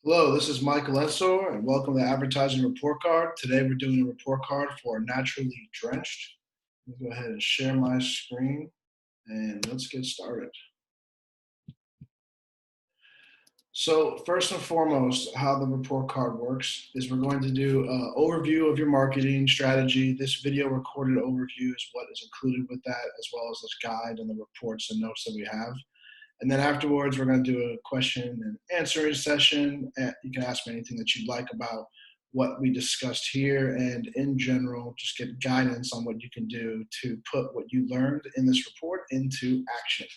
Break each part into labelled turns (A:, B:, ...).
A: Hello, this is Michael Ensor, and welcome to Advertising Report Card. Today we're doing a report card for Naturally Drenched. Let me go ahead and share my screen, and let's get started. So first and foremost, how the report card works is we're going to do an overview of your marketing strategy. This video recorded overview is what is included with that, as well as this guide and the reports and notes that we have. And then afterwards, we're going to do a question and answering session. You can ask me anything that you'd like about what we discussed here, and in general, just get guidance on what you can do to put what you learned in this report into action.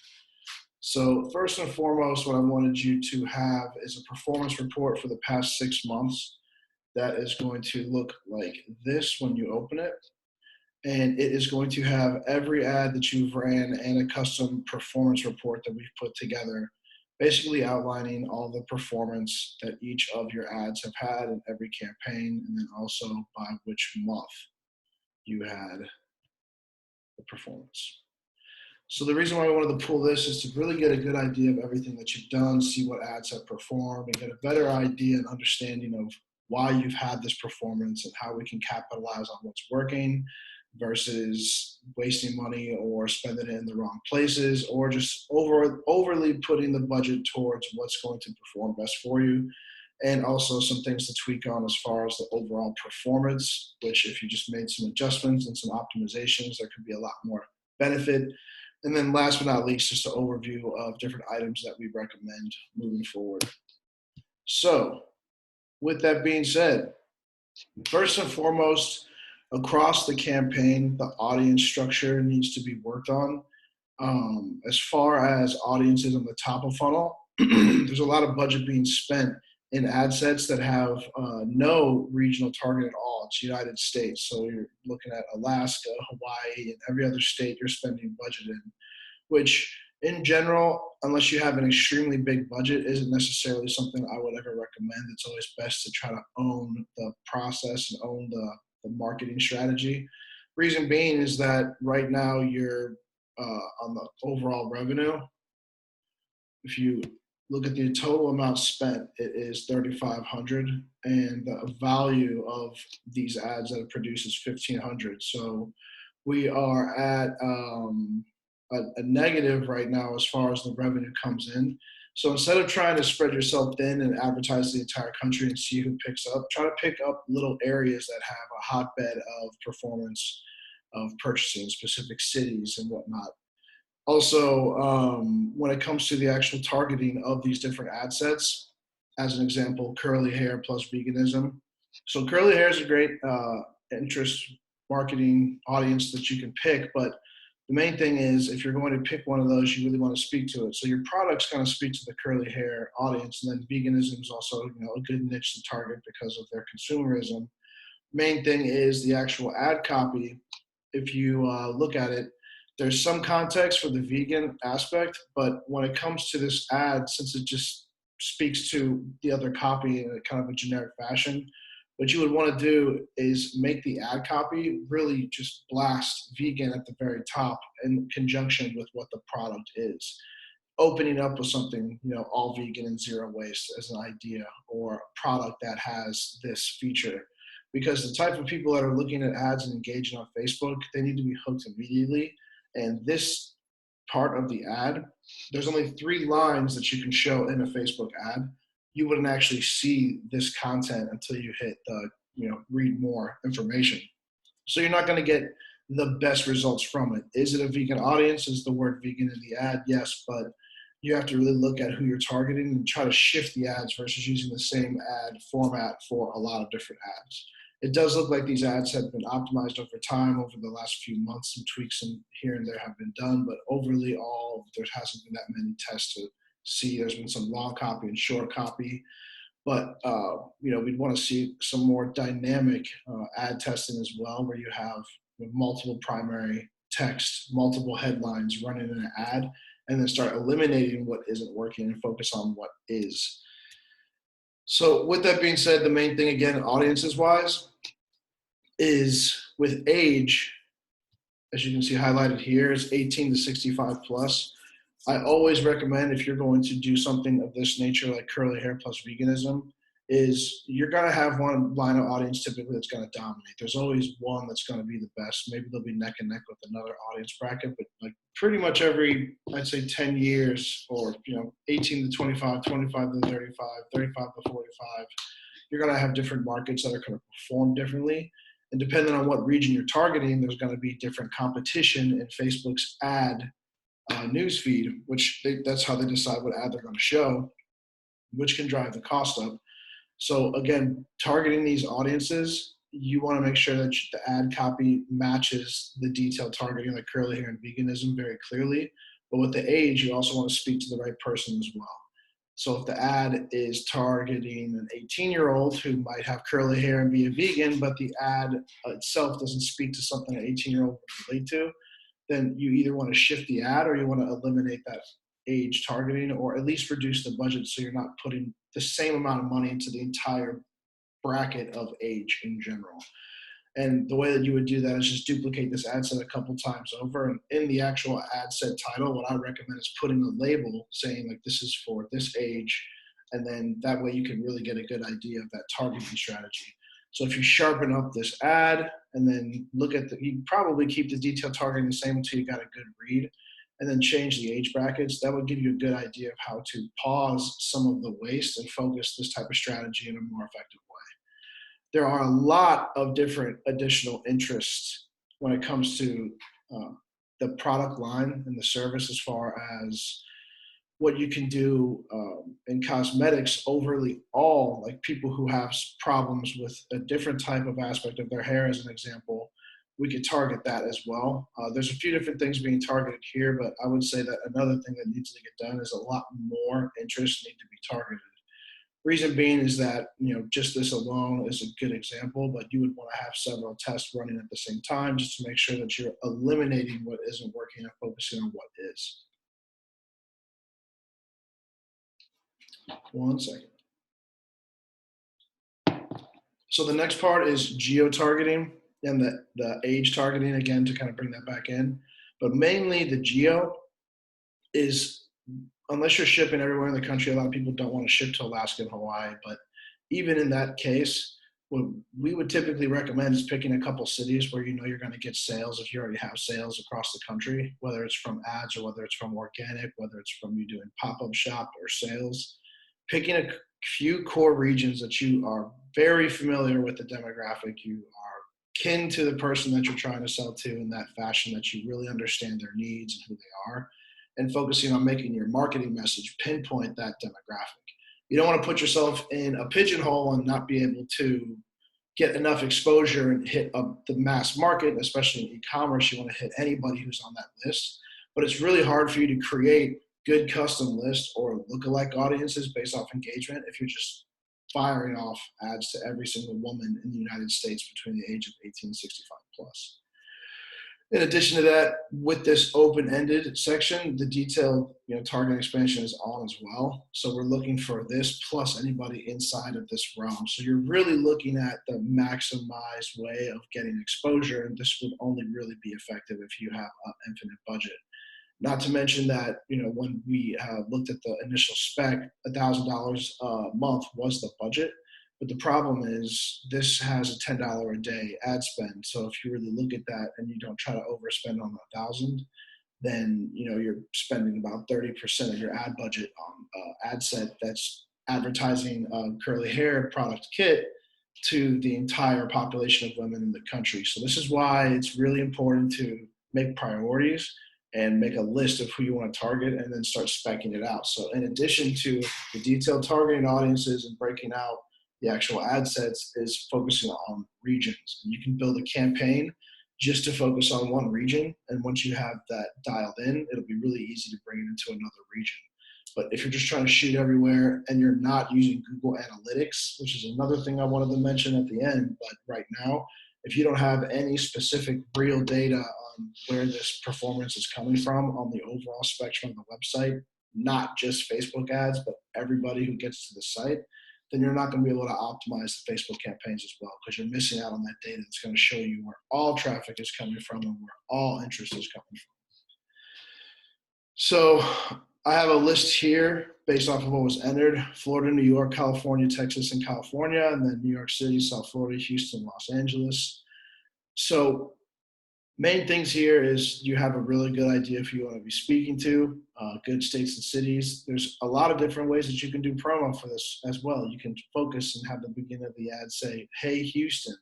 A: So first and foremost, what I wanted you to have is a performance report for the past 6 months that is going to look like this when you open it. And it is going to have every ad that you've ran and a custom performance report that we've put together, basically outlining all the performance that each of your ads have had in every campaign, and then also by which month you had the performance. So the reason why I wanted to pull this is to really get a good idea of everything that you've done, see what ads have performed, and get a better idea and understanding of why you've had this performance and how we can capitalize on what's working versus wasting money or spending it in the wrong places, or just overly putting the budget towards what's going to perform best for you. And also some things to tweak on as far as the overall performance, which if you just made some adjustments and some optimizations, there could be a lot more benefit. And then last but not least, just an overview of different items that we recommend moving forward. So with that being said, first and foremost, across the campaign, the audience structure needs to be worked on. As far as audiences on the top of funnel, there's a lot of budget being spent in ad sets that have no regional target at all. It's United States. So you're looking at Alaska, Hawaii, and every other state you're spending budget in, which in general, unless you have an extremely big budget, isn't necessarily something I would ever recommend. It's always best to try to own the process and own the marketing strategy. Reason being is that right now you're on the overall revenue. If you look at the total amount spent, it is $3,500, and the value of these ads that it produces is $1,500. So we are at a negative right now as far as the revenue comes in. So instead of trying to spread yourself thin and advertise the entire country and see who picks up, try to pick up little areas that have a hotbed of performance of purchasing, specific cities and whatnot. Also, when it comes to the actual targeting of these different ad sets, as an example, curly hair plus veganism. So curly hair is a great interest marketing audience that you can pick, but the main thing is if you're going to pick one of those, you really want to speak to it. So your product's going to speak to the curly hair audience, and then veganism is also a good niche to target because of their consumerism. Main thing is the actual ad copy. If you look at it, there's some context for the vegan aspect, but when it comes to this ad, since it just speaks to the other copy in a kind of a generic fashion, what you would want to do is make the ad copy really just blast vegan at the very top in conjunction with what the product is. Opening up with something, all vegan and zero waste as an idea, or a product that has this feature. Because the type of people that are looking at ads and engaging on Facebook, they need to be hooked immediately. And this part of the ad, there's only 3 lines that you can show in a Facebook ad. You wouldn't actually see this content until you hit the, read more information. So you're not going to get the best results from it. Is it a vegan audience? Is the word vegan in the ad? Yes, but you have to really look at who you're targeting and try to shift the ads versus using the same ad format for a lot of different ads. It does look like these ads have been optimized over time over the last few months. Some tweaks here and there have been done, but overall, there hasn't been that many tests to see. There's been some long copy and short copy, but we'd want to see some more dynamic ad testing as well, where you have multiple primary text, multiple headlines running in an ad, and then start eliminating what isn't working and focus on what is. So with that being said, the main thing, again, audiences-wise, is with age, as you can see highlighted here, is 18 to 65 plus. I always recommend, if you're going to do something of this nature, like curly hair plus veganism, is you're going to have one line of audience typically that's going to dominate. There's always one that's going to be the best. Maybe they'll be neck and neck with another audience bracket, but like pretty much every, I'd say 10 years or, 18 to 25, 25 to 35, 35 to 45, you're going to have different markets that are going to perform differently. And depending on what region you're targeting, there's going to be different competition in Facebook's ad newsfeed, that's how they decide what ad they're going to show, which can drive the cost up. So again, targeting these audiences, you want to make sure that the ad copy matches the detailed targeting, like curly hair and veganism, very clearly. But with the age, you also want to speak to the right person as well. So if the ad is targeting an 18-year-old who might have curly hair and be a vegan, but the ad itself doesn't speak to something an 18-year-old would relate to, then you either want to shift the ad or you want to eliminate that age targeting, or at least reduce the budget so you're not putting the same amount of money into the entire bracket of age in general. And the way that you would do that is just duplicate this ad set a couple times over. And in the actual ad set title, what I recommend is putting a label saying like, this is for this age. And then that way you can really get a good idea of that targeting strategy. So if you sharpen up this ad and then look at you probably keep the detailed targeting the same until you got a good read, and then change the age brackets, that would give you a good idea of how to pause some of the waste and focus this type of strategy in a more effective way. There are a lot of different additional interests when it comes to the product line and the service, as far as what you can do in cosmetics overly, all like people who have problems with a different type of aspect of their hair, as an example, we could target that as well. There's a few different things being targeted here, but I would say that another thing that needs to get done is a lot more interests need to be targeted. Reason being is that, just this alone is a good example, but you would want to have several tests running at the same time just to make sure that you're eliminating what isn't working and focusing on what is. One second. So the next part is geo targeting and the age targeting, again, to kind of bring that back in. But mainly the geo is, unless you're shipping everywhere in the country, a lot of people don't want to ship to Alaska and Hawaii. But even in that case, what we would typically recommend is picking a couple cities where you're going to get sales if you already have sales across the country, whether it's from ads or whether it's from organic, whether it's from you doing pop-up shop or sales. Picking a few core regions that you are very familiar with the demographic, you are kin to the person that you're trying to sell to in that fashion, that you really understand their needs and who they are, and focusing on making your marketing message pinpoint that demographic. You don't want to put yourself in a pigeonhole and not be able to get enough exposure and hit the mass market, especially in e-commerce. You want to hit anybody who's on that list, but it's really hard for you to create good custom lists or lookalike audiences based off engagement if you're just firing off ads to every single woman in the United States between the age of 18 and 65 plus. In addition to that, with this open-ended section, the detailed target expansion is on as well. So we're looking for this plus anybody inside of this realm. So you're really looking at the maximized way of getting exposure, and this would only really be effective if you have an infinite budget. Not to mention that, when we looked at the initial spec, $1,000 a month was the budget. But the problem is this has a $10 a day ad spend. So if you really look at that and you don't try to overspend on 1,000, then you're spending about 30% of your ad budget on ad set that's advertising a curly hair product kit to the entire population of women in the country. So this is why it's really important to make priorities and make a list of who you want to target and then start speccing it out. So in addition to the detailed targeting audiences and breaking out the actual ad sets, is focusing on regions. And you can build a campaign just to focus on one region. And once you have that dialed in, it'll be really easy to bring it into another region. But if you're just trying to shoot everywhere and you're not using Google Analytics, which is another thing I wanted to mention at the end, but right now, if you don't have any specific real data on where this performance is coming from on the overall spectrum of the website, not just Facebook ads, but everybody who gets to the site, then you're not going to be able to optimize the Facebook campaigns as well, because you're missing out on that data that's going to show you where all traffic is coming from and where all interest is coming from. So I have a list here based off of what was entered: Florida, New York, California, Texas, and California, and then New York City, South Florida, Houston, Los Angeles. So main things here is you have a really good idea of who you want to be speaking to, good states and cities. There's a lot of different ways that you can do promo for this as well. You can focus and have the beginning of the ad say, "Hey, Houston,"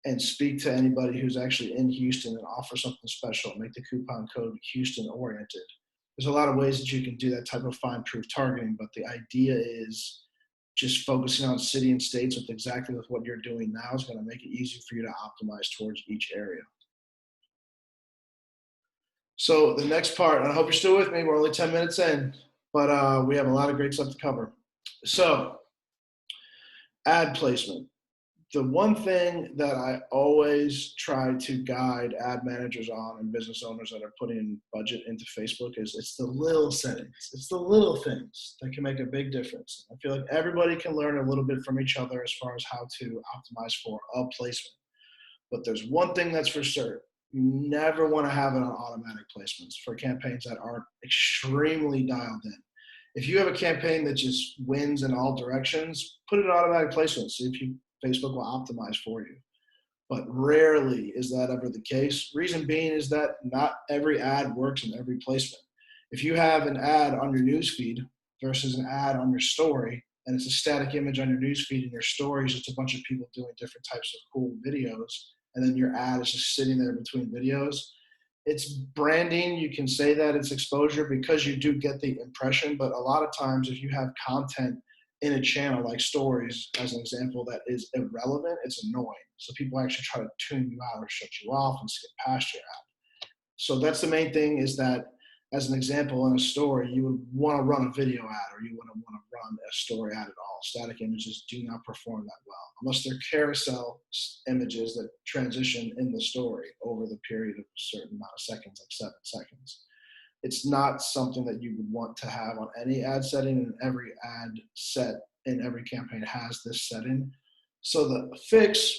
A: and speak to anybody who's actually in Houston and offer something special. Make the coupon code Houston oriented. There's a lot of ways that you can do that type of fine-proof targeting, but the idea is just focusing on city and states with exactly with what you're doing now is going to make it easy for you to optimize towards each area. So the next part, and I hope you're still with me, we're only 10 minutes in, but we have a lot of great stuff to cover. So ad placement. The one thing that I always try to guide ad managers on and business owners that are putting budget into Facebook is it's the little settings. It's the little things that can make a big difference. I feel like everybody can learn a little bit from each other as far as how to optimize for a placement. But there's one thing that's for certain. You never want to have it on automatic placements for campaigns that aren't extremely dialed in. If you have a campaign that just wins in all directions, put it in automatic placements. See if Facebook will optimize for you. But rarely is that ever the case. Reason being is that not every ad works in every placement. If you have an ad on your newsfeed versus an ad on your story, and it's a static image on your newsfeed and your story is just a bunch of people doing different types of cool videos, and then your ad is just sitting there between videos, it's branding. You can say that it's exposure because you do get the impression, but a lot of times if you have content in a channel like stories, as an example, that is irrelevant, it's annoying. So people actually try to tune you out or shut you off and skip past your ad. So that's the main thing, is that as an example, in a story, you would want to run a video ad, or you wouldn't want to run a story ad at all. Static images do not perform that well, unless they're carousel images that transition in the story over the period of a certain amount of seconds, like 7 seconds. It's not something that you would want to have on any ad setting, and every ad set in every campaign has this setting. So the fix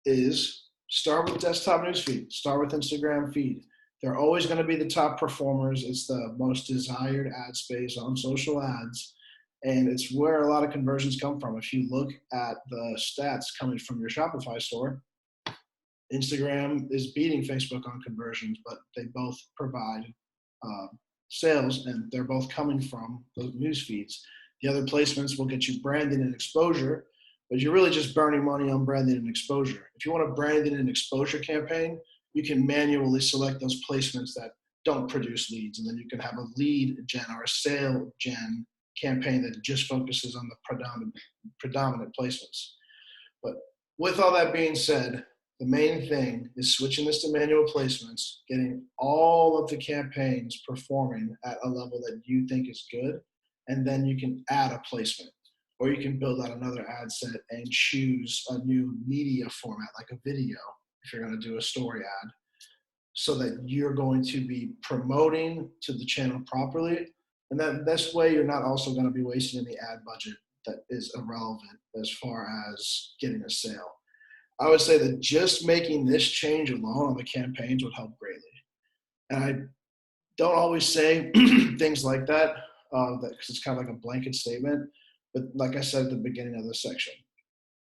A: is start with desktop newsfeed, start with Instagram feed. They're always going to be the top performers. It's the most desired ad space on social ads, and it's where a lot of conversions come from. If you look at the stats coming from your Shopify store, Instagram is beating Facebook on conversions, but they both provide sales, and they're both coming from those news feeds. The other placements will get you branding and exposure, but you're really just burning money on branding and exposure. If you want a branding and exposure campaign, you can manually select those placements that don't produce leads, and then you can have a lead gen or a sale gen campaign that just focuses on the predominant placements. But with all that being said, the main thing is switching this to manual placements, getting all of the campaigns performing at a level that you think is good, and then you can add a placement. Or you can build out another ad set and choose a new media format, like a video, if you're going to do a story ad, so that you're going to be promoting to the channel properly. And then this way, you're not also going to be wasting any ad budget that is irrelevant as far as getting a sale. I would say that just making this change alone on the campaigns would help greatly. And I don't always say things like that because it's kind of like a blanket statement. But like I said at the beginning of this section,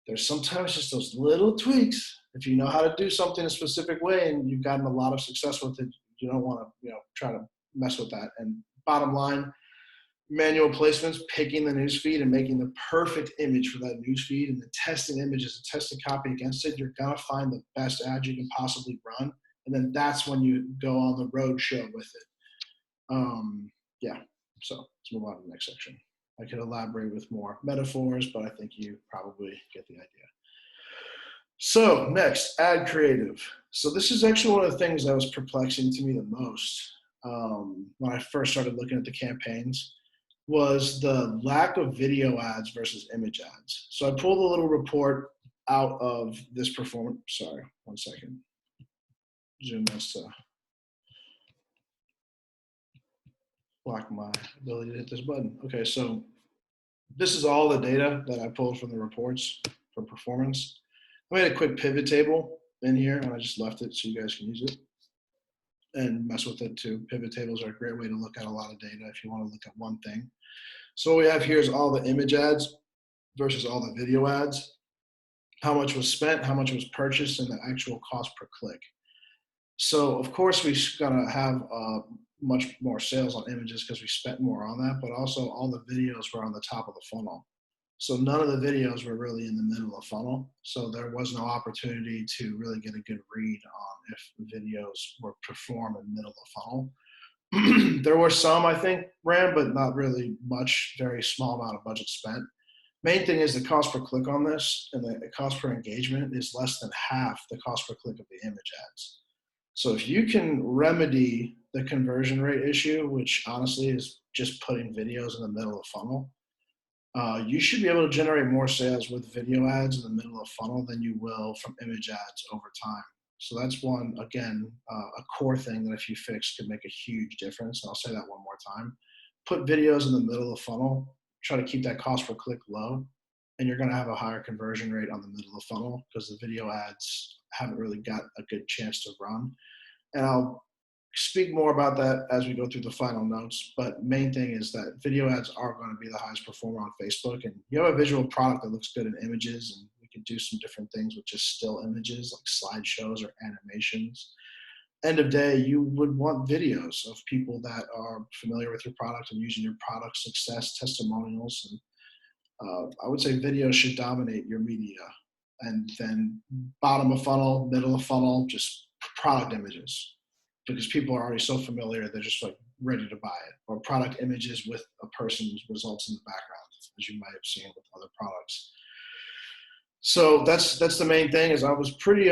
A: there's sometimes just those little tweaks. If you know how to do something a specific way and you've gotten a lot of success with it, you don't want to try to mess with that. And bottom line, manual placements, picking the newsfeed and making the perfect image for that newsfeed, and the testing images and testing copy against it, you're going to find the best ad you can possibly run. And then that's when you go on the road show with it. Yeah, so let's move on to the next section. I could elaborate with more metaphors, but I think you probably get the idea. So next, ad creative. So this is actually one of the things that was perplexing to me the most when I first started looking at the campaigns, was the lack of video ads versus image ads. So I pulled a little report out of this performance. Sorry, 1 second. Zoom this to block my ability to hit this button. Okay, so this is all the data that I pulled from the reports for performance. I made a quick pivot table in here, and I just left it so you guys can use it. and mess with it too. Pivot tables are a great way to look at a lot of data if you want to look at one thing. So what we have here is all the image ads versus all the video ads, how much was spent, how much was purchased, and the actual cost per click. So of course we're gonna have much more sales on images because we spent more on that, but also all the videos were on the top of the funnel. So none of the videos were really in the middle of the funnel. So there was no opportunity to really get a good read on if videos were performed in the middle of the funnel. There were some, I think, ran, but not really much, very small amount of budget spent. Main thing is the cost per click on this, and the cost per engagement is less than half the cost per click of the image ads. So if you can remedy the conversion rate issue, which honestly is just putting videos in the middle of the funnel, you should be able to generate more sales with video ads in the middle of the funnel than you will from image ads over time. So that's one, again, a core thing that if you fix could make a huge difference. And I'll say that one more time. Put videos in the middle of the funnel, try to keep that cost per click low, and you're going to have a higher conversion rate on the middle of the funnel because the video ads haven't really got a good chance to run. And I'll speak more about that as we go through the final notes, but main thing is that video ads are going to be the highest performer on Facebook, and you have a visual product that looks good in images, and we can do some different things with just still images like slideshows or animations. End of day, you would want videos of people that are familiar with your product and using your product, success testimonials, and I would say video should dominate your media, and then bottom of funnel, middle of funnel, just product images, because people are already so familiar, they're just like ready to buy it, or product images with a person's results in the background, as you might have seen with other products. So that's the main thing. Is I was pretty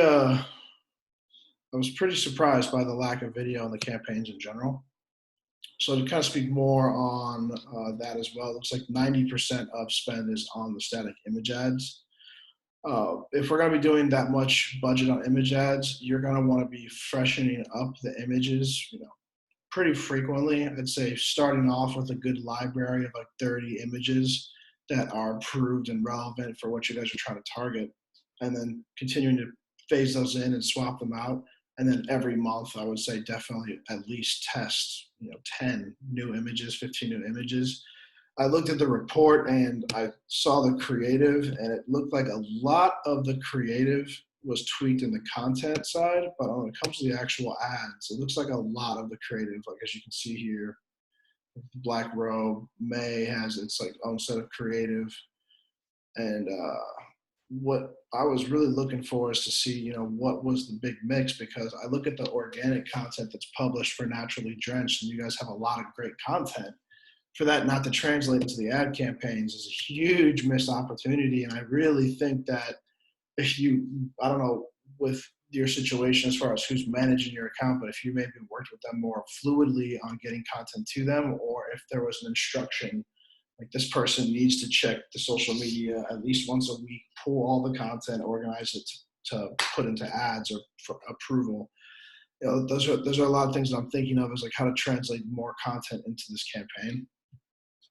A: surprised by the lack of video on the campaigns in general. So to kind of speak more on that as well, it looks like 90% of spend is on the static image ads. If we're going to be doing that much budget on image ads, you're going to want to be freshening up the images, pretty frequently. I'd say starting off with a good library of like 30 images that are approved and relevant for what you guys are trying to target, and then continuing to phase those in and swap them out. And then every month, I would say definitely at least test, 10 new images, 15 new images. I looked at the report and I saw the creative, and it looked like a lot of the creative was tweaked in the content side, but when it comes to the actual ads, it looks like a lot of the creative, like as you can see here, Black Robe, May has its like own set of creative. And what I was really looking for is to see, what was the big mix, because I look at the organic content that's published for Naturally Drenched, and you guys have a lot of great content. For that not to translate into the ad campaigns is a huge missed opportunity. And I really think that if you, I don't know, with your situation as far as who's managing your account, but if you maybe worked with them more fluidly on getting content to them, or if there was an instruction, like this person needs to check the social media at least once a week, pull all the content, organize it to put into ads or for approval. Those are a lot of things that I'm thinking of, is like how to translate more content into this campaign.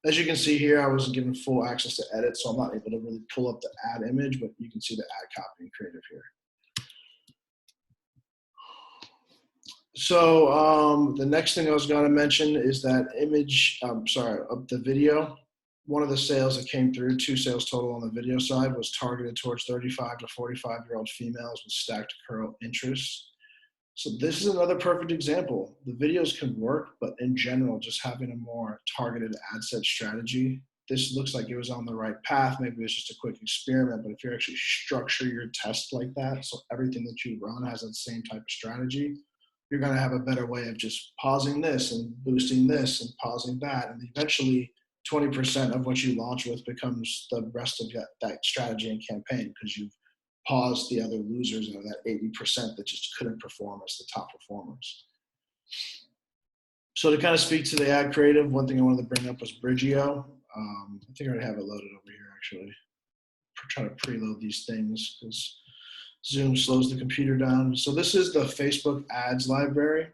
A: As you can see here, I wasn't given full access to edit, so I'm not able to really pull up the ad image, but you can see the ad copy and creative here. So the next thing I was going to mention is that of the video. One of the sales that came through, 2 sales total on the video side, was targeted towards 35 to 45-year-old females with stacked curl interests. So this is another perfect example. The videos can work, but in general, just having a more targeted ad set strategy, this looks like it was on the right path. Maybe it's just a quick experiment, but if you actually structure your test like that, so everything that you run has that same type of strategy, you're going to have a better way of just pausing this and boosting this and pausing that. And eventually 20% of what you launch with becomes the rest of that strategy and campaign, because you've pause the other losers of that 80% that just couldn't perform as the top performers. So to kind of speak to the ad creative, one thing I wanted to bring up was Bridgeo. I think I already have it loaded over here, actually. Try to preload these things because Zoom slows the computer down. So this is the Facebook ads library.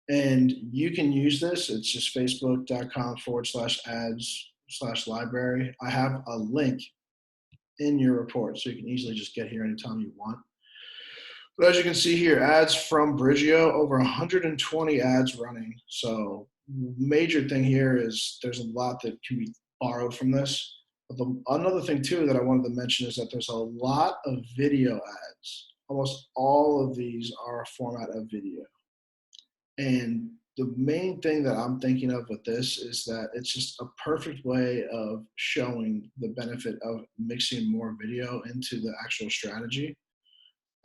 A: And you can use this. It's just facebook.com/ads/library. I have a link in your report, so you can easily just get here anytime you want. But as you can see here, ads from Brigio, over 120 ads running. So major thing here is there's a lot that can be borrowed from this. But another thing too that I wanted to mention is that there's a lot of video ads. Almost all of these are a format of video. And the main thing that I'm thinking of with this is that it's just a perfect way of showing the benefit of mixing more video into the actual strategy.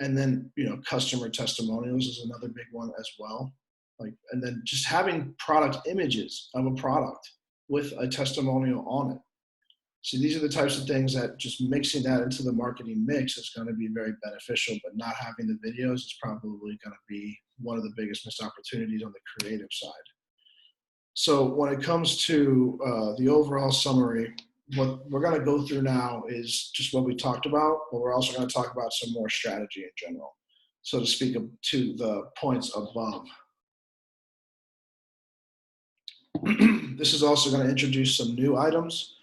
A: And then, customer testimonials is another big one as well. And then just having product images of a product with a testimonial on it. So these are the types of things that just mixing that into the marketing mix is going to be very beneficial, but not having the videos is probably going to be one of the biggest missed opportunities on the creative side. So when it comes to the overall summary, what we're going to go through now is just what we talked about, but we're also going to talk about some more strategy in general, so to speak, to the points above. This is also going to introduce some new items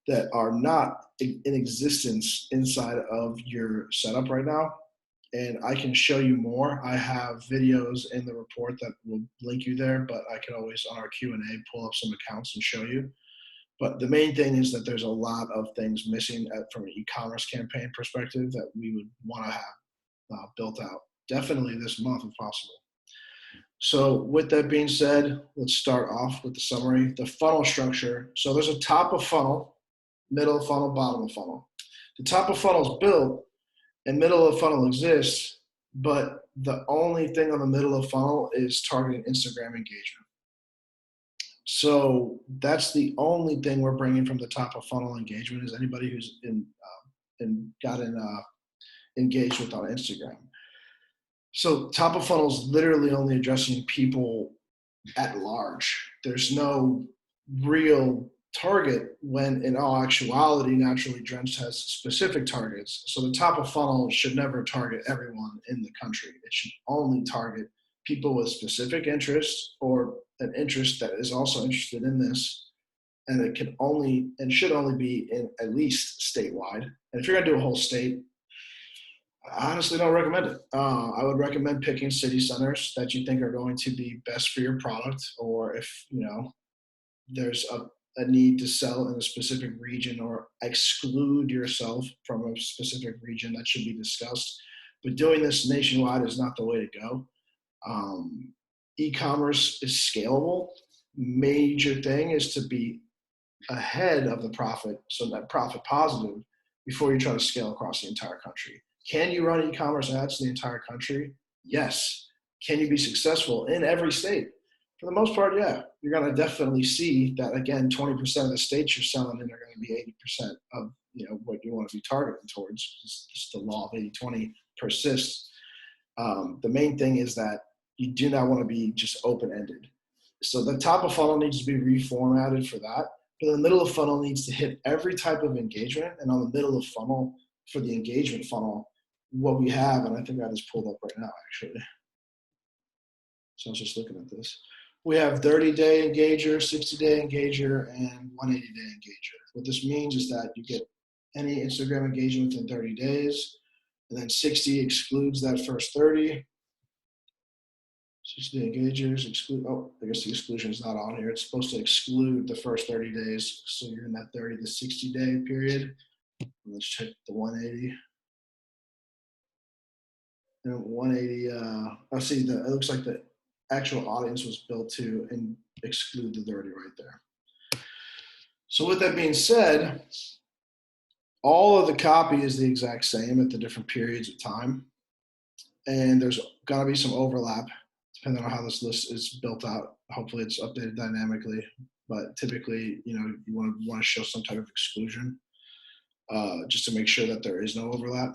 A: that are not in existence inside of your setup right now. And I can show you more. I have videos in the report that will link you there, but I can always, on our Q&A, pull up some accounts and show you. But the main thing is that there's a lot of things missing from an e-commerce campaign perspective that we would want to have built out, definitely this month if possible. So with that being said, let's start off with the summary. The funnel structure. So there's a top of funnel, middle of funnel, bottom of funnel. The top of funnel is built and middle of funnel exists, but the only thing on the middle of funnel is targeting Instagram engagement. So that's the only thing we're bringing from the top of funnel engagement is anybody who's engaged with on Instagram. So top of funnel is literally only addressing people at large. There's no real target when in all actuality, naturally Drenched has specific targets. So the top of funnel should never target everyone in the country. It should only target people with specific interests or an interest that is also interested in this. And it can only and should only be in at least statewide. And if you're gonna do a whole state, I honestly don't recommend it. I would recommend picking city centers that you think are going to be best for your product, or if there's a need to sell in a specific region or exclude yourself from a specific region, that should be discussed. But doing this nationwide is not the way to go. E-commerce is scalable. Major thing is to be ahead of the profit, so that profit positive, before you try to scale across the entire country. Can you run e-commerce ads in the entire country? Yes. Can you be successful in every state? For the most part, yeah. You're going to definitely see that, again, 20% of the states you're selling in are going to be 80% of what you want to be targeting towards. Just the law of 80-20 persists. The main thing is that you do not want to be just open-ended. So the top of funnel needs to be reformatted for that. But the middle of funnel needs to hit every type of engagement. And on the middle of funnel, for the engagement funnel, what we have, and I think I just pulled up right now, actually. So I was just looking at this. We have 30-day engager, 60-day engager, and 180-day engager. What this means is that you get any Instagram engagement within 30 days, and then 60 excludes that first 30. 60-day engagers exclude, I guess the exclusion is not on here. It's supposed to exclude the first 30 days. So you're in that 30 to 60-day period. Let's check the 180. And 180, I see that it looks like the actual audience was built to and exclude the 30 right there. So with that being said, all of the copy is the exact same at the different periods of time. And there's gotta be some overlap depending on how this list is built out. Hopefully it's updated dynamically, but typically, you want to show some type of exclusion just to make sure that there is no overlap.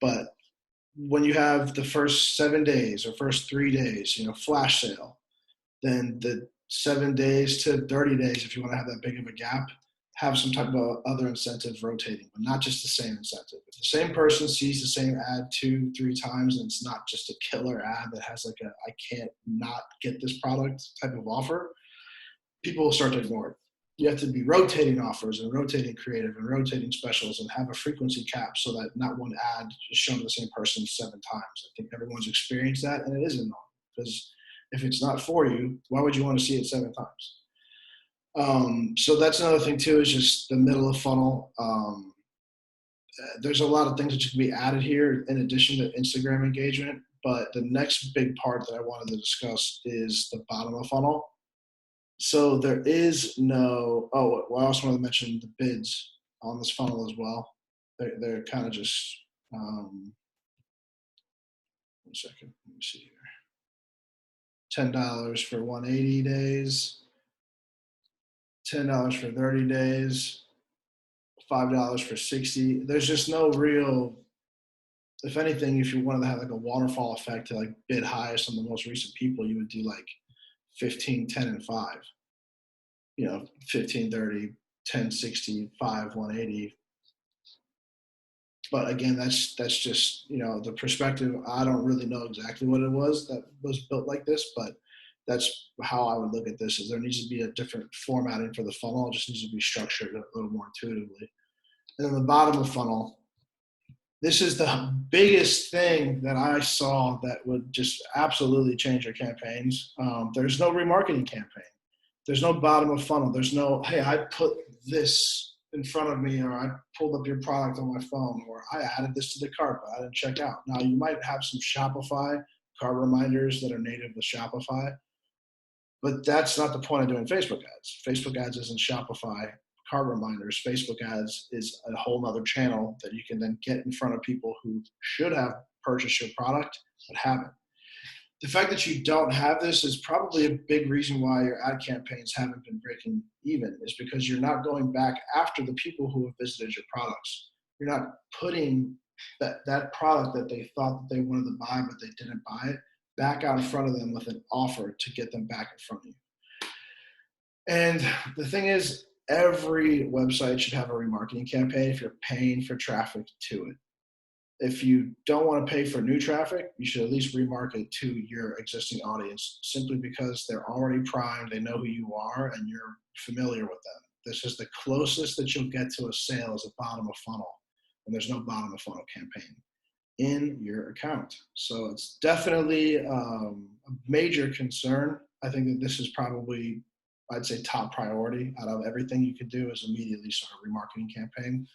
A: But when you have the first 7 days or first 3 days, flash sale, then the 7 days to 30 days, if you want to have that big of a gap, have some type of other incentive rotating, but not just the same incentive. If the same person sees the same ad 2-3 times and it's not just a killer ad that has like a I can't not get this product type of offer, people will start to ignore it. you have to be rotating offers and rotating creative and rotating specials and have a frequency cap so that not one ad is shown to the same person 7 times. I think everyone's experienced that, and it is annoying because if it's not for you, why would you want to see it 7 times? So that's another thing too, is just the middle of funnel. There's a lot of things that can be added here in addition to Instagram engagement, but the next big part that I wanted to discuss is the bottom of funnel. So there is no, I also want to mention the bids on this funnel as well. They're kind of just, 1 second, let me see here. $10 for 180 days, $10 for 30 days, $5 for 60. There's just no real, if anything, if you wanted to have like a waterfall effect to like bid highest on the most recent people, you would do like 15, 10, and 5. 15, 30, 10, 60, 5, 180. But again, that's just, the perspective. I don't really know exactly what it was that was built like this, but that's how I would look at this. Is there needs to be a different formatting for the funnel. It just needs to be structured a little more intuitively. And then the bottom of the funnel, this is the biggest thing that I saw that would just absolutely change your campaigns. There's no remarketing campaign. There's no bottom of funnel. There's no, hey, I put this in front of me, or I pulled up your product on my phone, or I added this to the cart, but I didn't check out. Now, you might have some Shopify cart reminders that are native to Shopify, but that's not the point of doing Facebook ads. Facebook ads isn't Shopify cart reminders. Facebook ads is a whole nother channel that you can then get in front of people who should have purchased your product but haven't. The fact that you don't have this is probably a big reason why your ad campaigns haven't been breaking even, is because you're not going back after the people who have visited your products. You're not putting that product that they thought that they wanted to buy but they didn't buy it back out in front of them with an offer to get them back in front of you. And the thing is, every website should have a remarketing campaign if you're paying for traffic to it. If you don't want to pay for new traffic, you should at least remarket to your existing audience, simply because they're already primed, they know who you are, and you're familiar with them. This is the closest that you'll get to a sale as a bottom of funnel, and there's no bottom of funnel campaign in your account. So it's definitely a major concern. I think that this is probably, I'd say, top priority out of everything you could do, is immediately start a remarketing campaign.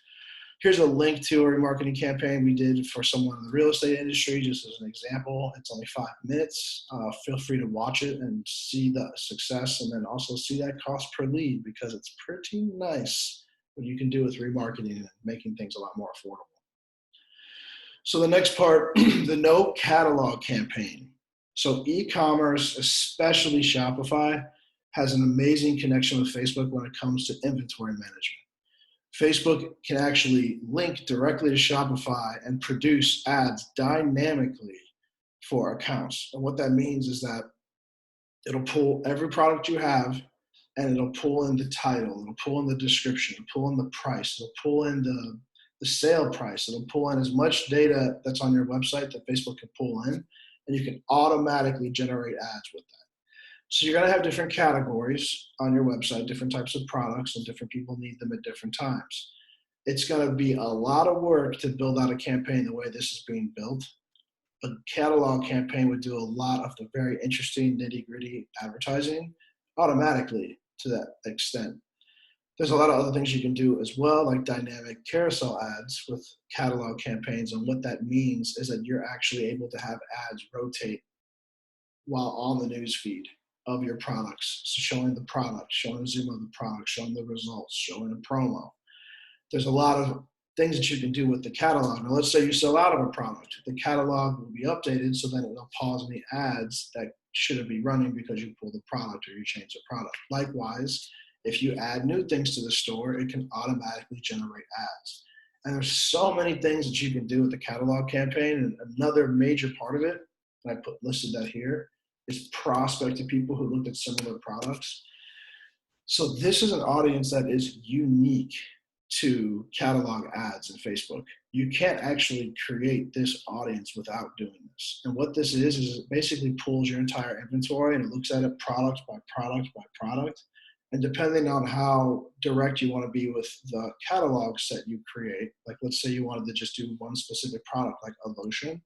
A: Here's a link to a remarketing campaign we did for someone in the real estate industry, just as an example. It's only 5 minutes. Feel free to watch it and see the success, and then also see that cost per lead, because it's pretty nice what you can do with remarketing and making things a lot more affordable. So the next part, the no catalog campaign. So e-commerce, especially Shopify, has an amazing connection with Facebook when it comes to inventory management. Facebook can actually link directly to Shopify and produce ads dynamically for accounts. And what that means is that it'll pull every product you have, and it'll pull in the title, it'll pull in the description, it'll pull in the price, it'll pull in the sale price, it'll pull in as much data that's on your website that Facebook can pull in, and you can automatically generate ads with that. So you're going to have different categories on your website, different types of products, and different people need them at different times. It's going to be a lot of work to build out a campaign the way this is being built. A catalog campaign would do a lot of the very interesting nitty-gritty advertising automatically to that extent. There's a lot of other things you can do as well, like dynamic carousel ads with catalog campaigns. And what that means is that you're actually able to have ads rotate while on the news feed of your products. So showing the product, showing a zoom of the product, showing the results, showing a promo. There's a lot of things that you can do with the catalog. Now, let's say you sell out of a product. The catalog will be updated, so then it'll pause any ads that shouldn't be running because you pulled the product or you changed the product. Likewise, if you add new things to the store, it can automatically generate ads. And there's so many things that you can do with the catalog campaign. And another major part of it, and I listed that here, is prospect to people who looked at similar products. So this is an audience that is unique to catalog ads in Facebook. You can't actually create this audience without doing this. And what this is it basically pulls your entire inventory and it looks at it product by product by product. And depending on how direct you want to be with the catalog set you create, like let's say you wanted to just do one specific product like a lotion,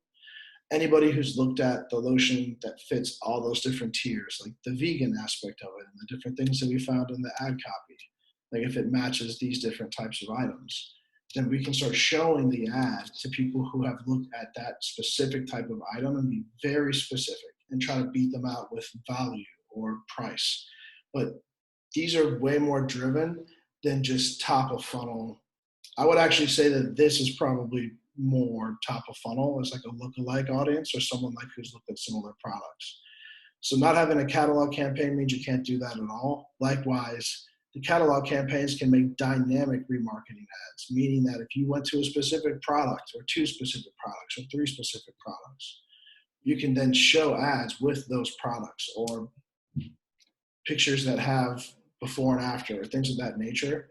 A: anybody who's looked at the lotion that fits all those different tiers, like the vegan aspect of it and the different things that we found in the ad copy, like if it matches these different types of items, then we can start showing the ad to people who have looked at that specific type of item and be very specific and try to beat them out with value or price. But these are way more driven than just top of funnel. I would actually say that this is probably more top of funnel as like a lookalike audience or someone like who's looked at similar products. So not having a catalog campaign means you can't do that at all. Likewise, the catalog campaigns can make dynamic remarketing ads, meaning that if you went to a specific product or two specific products or three specific products, you can then show ads with those products or pictures that have before and after, or things of that nature,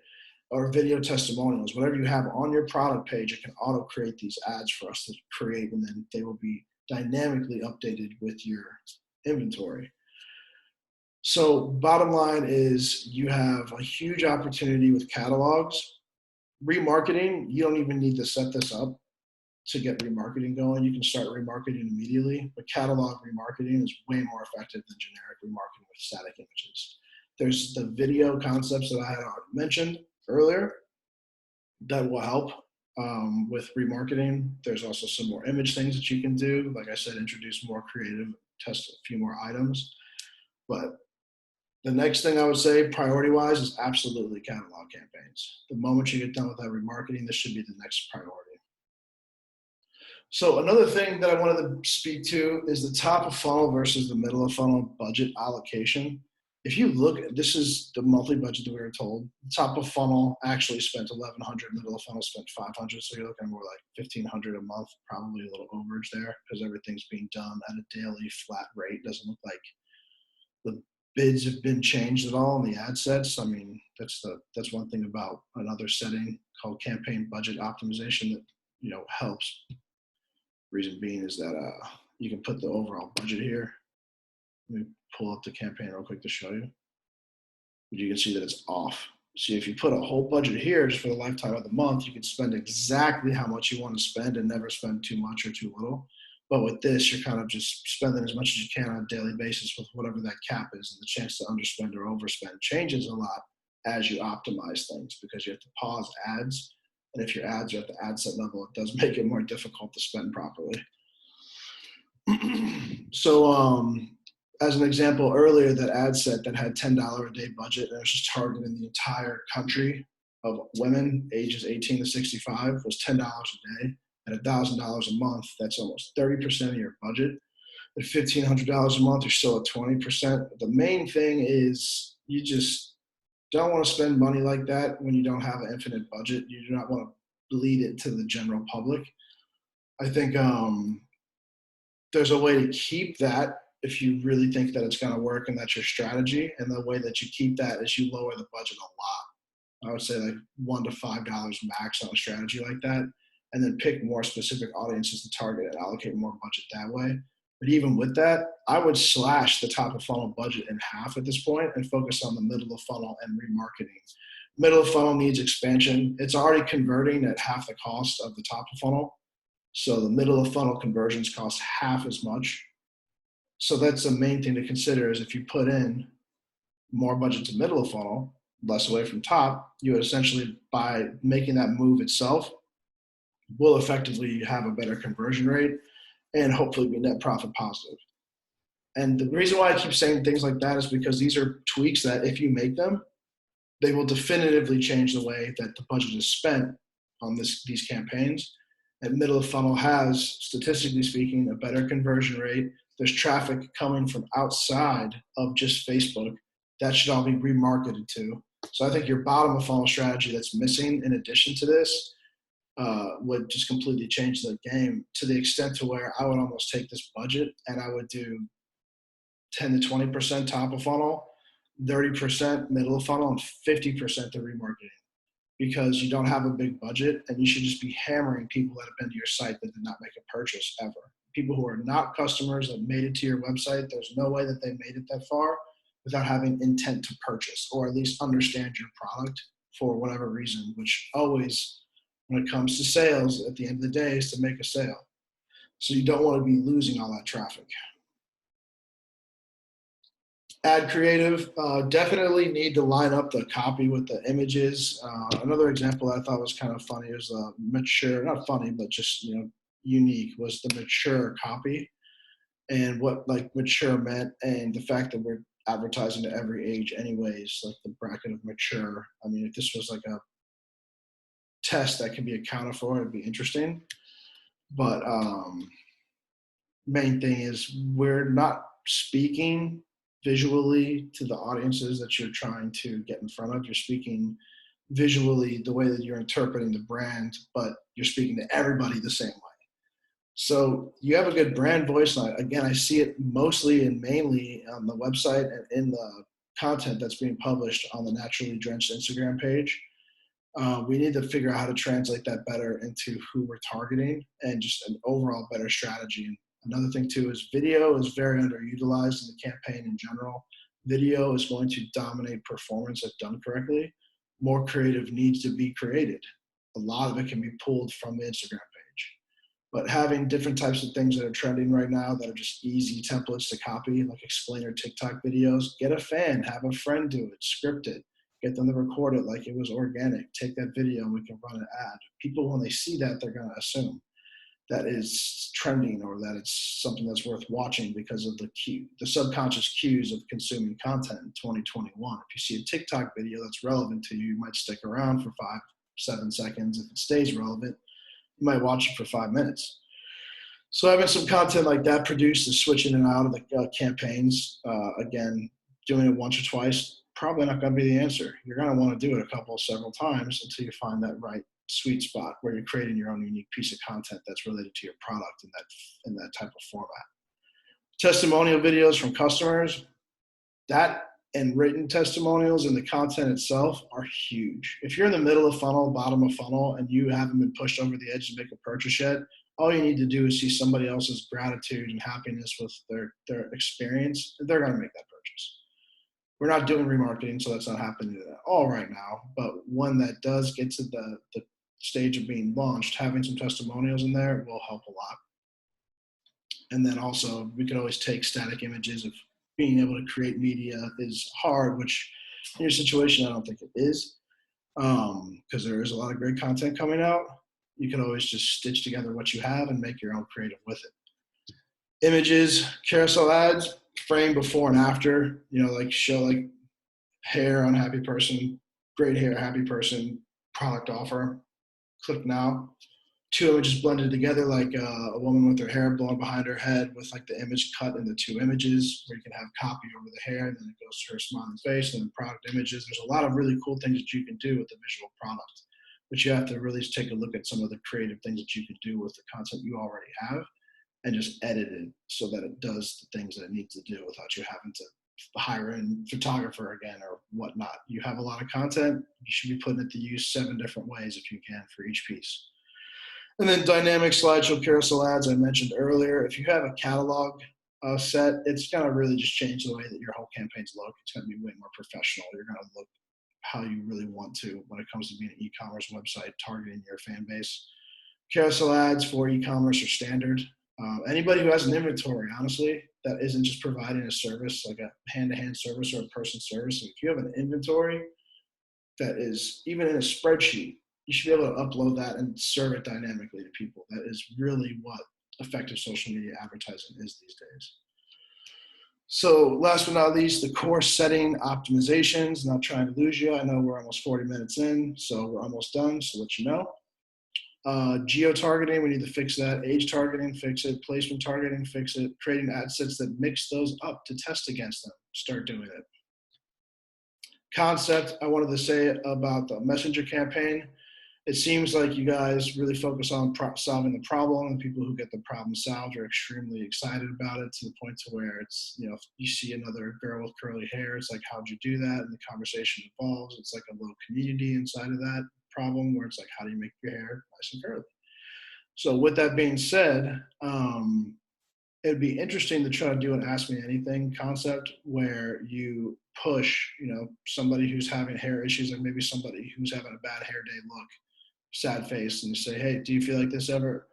A: or video testimonials, whatever you have on your product page, it can auto create these ads for us to create, and then they will be dynamically updated with your inventory. So bottom line is you have a huge opportunity with catalogs. Remarketing, you don't even need to set this up to get remarketing going. You can start remarketing immediately, but catalog remarketing is way more effective than generic remarketing with static images. There's the video concepts that I had already mentioned earlier that will help with remarketing. There's also some more image things that you can do. Like I said, introduce more creative, test a few more items. But the next thing I would say priority-wise is absolutely catalog campaigns. The moment you get done with that remarketing, this should be the next priority. So another thing that I wanted to speak to is the top of funnel versus the middle of funnel budget allocation. If you look, this is the monthly budget that we were told. Top of funnel actually spent $1,100, middle of funnel spent $500, so you're looking at more like $1,500 a month, probably a little overage there because everything's being done at a daily flat rate. Doesn't look like the bids have been changed at all in the ad sets. I mean, that's one thing about another setting called campaign budget optimization that helps. Reason being is that you can put the overall budget here. Let me pull up the campaign real quick to show you. But you can see that it's off. See, if you put a whole budget here just for the lifetime of the month, you can spend exactly how much you want to spend and never spend too much or too little. But with this, you're kind of just spending as much as you can on a daily basis with whatever that cap is. And the chance to underspend or overspend changes a lot as you optimize things because you have to pause ads. And if your ads are at the ad set level, it does make it more difficult to spend properly. So as an example earlier, that ad set that had $10 a day budget and it was just targeting the entire country of women ages 18 to 65 was $10 a day at $1,000 a month. That's almost 30% of your budget. At $1,500 a month, you're still at 20%. The main thing is you just don't want to spend money like that when you don't have an infinite budget. You do not want to bleed it to the general public. I think there's a way to keep that if you really think that it's going to work and that's your strategy. And the way that you keep that is you lower the budget a lot. I would say like $1 to $5 max on a strategy like that, and then pick more specific audiences to target and allocate more budget that way. But even with that, I would slash the top of funnel budget in half at this point and focus on the middle of funnel and remarketing. Middle of funnel needs expansion. It's already converting at half the cost of the top of funnel. So the middle of funnel conversions cost half as much. So that's the main thing to consider is if you put in more budget to middle of funnel, less away from top, you essentially, by making that move itself, will effectively have a better conversion rate and hopefully be net profit positive. And the reason why I keep saying things like that is because these are tweaks that if you make them, they will definitively change the way that the budget is spent on these campaigns. And middle of funnel has, statistically speaking, a better conversion rate. There's traffic coming from outside of just Facebook. That should all be remarketed to. So I think your bottom of funnel strategy that's missing in addition to this would just completely change the game to the extent to where I would almost take this budget and I would do 10 to 20% top of funnel, 30% middle of funnel, and 50% the remarketing, because you don't have a big budget and you should just be hammering people that have been to your site that did not make a purchase ever. People who are not customers that made it to your website, there's no way that they made it that far. without having intent to purchase, or at least understand your product for whatever reason, which always, when it comes to sales, at the end of the day, is to make a sale. So you don't want to be losing all that traffic. Ad creative, definitely need to line up the copy with the images. Another example that I thought was kind of funny was mature, not funny, but just, unique, was the mature copy, and what like mature meant, and the fact that we're advertising to every age anyways, like the bracket of mature. I mean, if this was like a test that can be accounted for, it'd be interesting. But main thing is we're not speaking visually to the audiences that you're trying to get in front of. You're speaking visually the way that you're interpreting the brand, but you're speaking to everybody the same way. So you have a good brand voice. And again, I see it mostly and mainly on the website and in the content that's being published on the Naturally Drenched Instagram page. We need to figure out how to translate that better into who we're targeting and just an overall better strategy. And another thing too is video is very underutilized in the campaign in general. Video is going to dominate performance if done correctly. More creative needs to be created. A lot of it can be pulled from the Instagram page. But having different types of things that are trending right now that are just easy templates to copy, like explainer TikTok videos, get a fan, have a friend do it, script it, get them to record it like it was organic, take that video and we can run an ad. People, when they see that, they're going to assume that is trending or that it's something that's worth watching because of the subconscious cues of consuming content in 2021. If you see a TikTok video that's relevant to you, you might stick around for 5-7 seconds. If it stays relevant, you might watch it for 5 minutes. So having some content like that produced and switching in and out of the campaigns, again, doing it once or twice, probably not going to be the answer. You're going to want to do it several times until you find that right sweet spot where you're creating your own unique piece of content that's related to your product in that type of format. Testimonial videos from customers, that and written testimonials and the content itself are huge. If you're in the middle of funnel, bottom of funnel, and you haven't been pushed over the edge to make a purchase yet, all you need to do is see somebody else's gratitude and happiness with their experience, and they're going to make that purchase. We're not doing remarketing, so that's not happening at all right now. But when that does get to the stage of being launched, having some testimonials in there will help a lot. And then also, we could always take static images. If being able to create media is hard, which in your situation, I don't think it is, because there is a lot of great content coming out. You can always just stitch together what you have and make your own creative with it. Images, carousel ads, frame before and after, like show like hair, unhappy person, great hair, happy person, product offer, click now. 2 images blended together, like a woman with her hair blown behind her head with like the image cut into 2 images, where you can have copy over the hair, and then it goes to her smiling face, and then product images. There's a lot of really cool things that you can do with the visual product, but you have to really take a look at some of the creative things that you can do with the content you already have and just edit it so that it does the things that it needs to do without you having to hire in photographer again or whatnot. You have a lot of content, you should be putting it to use 7 different ways if you can for each piece. And then dynamic slideshow carousel ads, I mentioned earlier. If you have a catalog set, it's going to really just change the way that your whole campaigns look. It's going to be way more professional. You're going to look how you really want to when it comes to being an e-commerce website targeting your fan base. Carousel ads for e-commerce are standard. Anybody who has an inventory, honestly, that isn't just providing a service, like a hand-to-hand service or a person service. If you have an inventory that is even in a spreadsheet, you should be able to upload that and serve it dynamically to people. That is really what effective social media advertising is these days. So last but not least, the core setting optimizations. Not trying to lose you. I know we're almost 40 minutes in, so we're almost done, so let you know. Geo targeting, we need to fix that. Age targeting, fix it. Placement targeting, fix it. Creating ad sets that mix those up to test against them. Start doing it. Concept, I wanted to say about the messenger campaign. It seems like you guys really focus on solving the problem, and people who get the problem solved are extremely excited about it, to the point to where it's, if you see another girl with curly hair, it's like, how'd you do that? And the conversation evolves. It's like a little community inside of that problem where it's like, how do you make your hair nice and curly? So with that being said, it'd be interesting to try to do an ask me anything concept where you push, somebody who's having hair issues, like maybe somebody who's having a bad hair day look, sad face, and you say, hey, do you feel like this ever?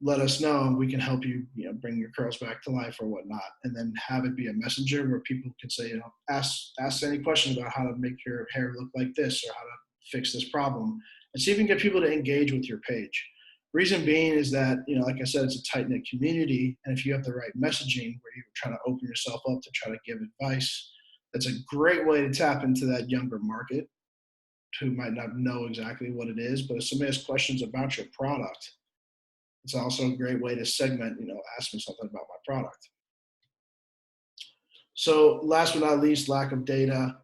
A: Let us know and we can help you, bring your curls back to life or whatnot. And then have it be a messenger where people can say, ask any question about how to make your hair look like this or how to fix this problem, and see if you can get people to engage with your page. Reason being is that, like I said, it's a tight knit community. And if you have the right messaging where you're trying to open yourself up to try to give advice, that's a great way to tap into that younger market who might not know exactly what it is. But if somebody has questions about your product, it's also a great way to segment, ask me something about my product. So last but not least, lack of data.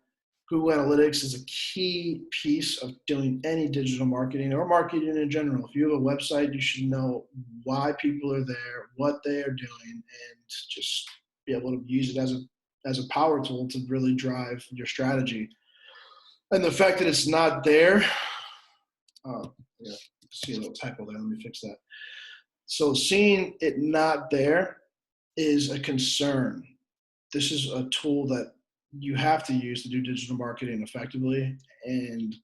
A: Google Analytics is a key piece of doing any digital marketing or marketing in general. If you have a website, you should know why people are there, what they are doing, and just be able to use it as a power tool to really drive your strategy. And the fact that it's not there, see a little typo there, let me fix that. So seeing it not there is a concern. This is a tool that you have to use to do digital marketing effectively, and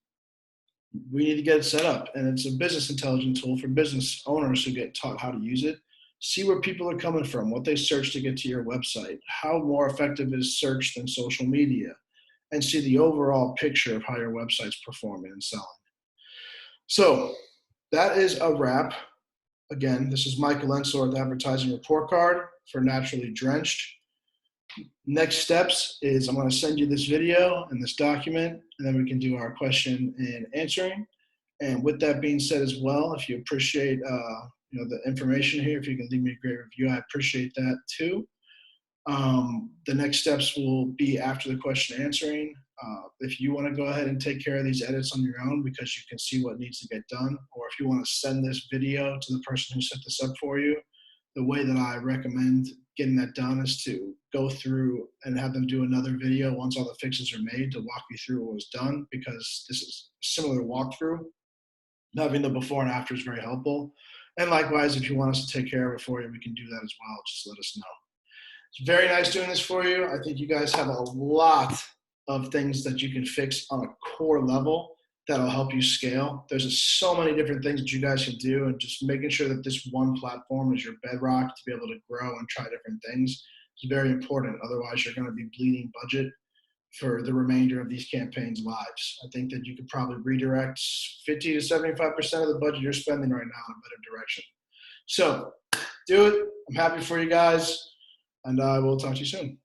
A: we need to get it set up. And it's a business intelligence tool for business owners who get taught how to use it. See where people are coming from, what they search to get to your website, how more effective is search than social media, and see the overall picture of how your website's performing and selling. So that is a wrap. Again, this is Michael Ensor with Advertising Report Card for Naturally Drenched. Next steps is I'm going to send you this video and this document, and then we can do our question and answering. And with that being said as well, if you appreciate the information here, if you can leave me a great review, I appreciate that too. The next steps will be after the question answering. If you want to go ahead and take care of these edits on your own because you can see what needs to get done, or if you want to send this video to the person who set this up for you, the way that I recommend getting that done is to go through and have them do another video once all the fixes are made to walk you through what was done, because this is a similar walkthrough. Having the before and after is very helpful. And likewise, if you want us to take care of it for you, we can do that as well. Just let us know. It's very nice doing this for you. I think you guys have a lot of things that you can fix on a core level that'll help you scale. There's just so many different things that you guys can do, and just making sure that this one platform is your bedrock to be able to grow and try different things is very important. Otherwise, you're going to be bleeding budget for the remainder of these campaigns' lives. I think that you could probably redirect 50 to 75% of the budget you're spending right now in a better direction. So do it. I'm happy for you guys, and I will talk to you soon.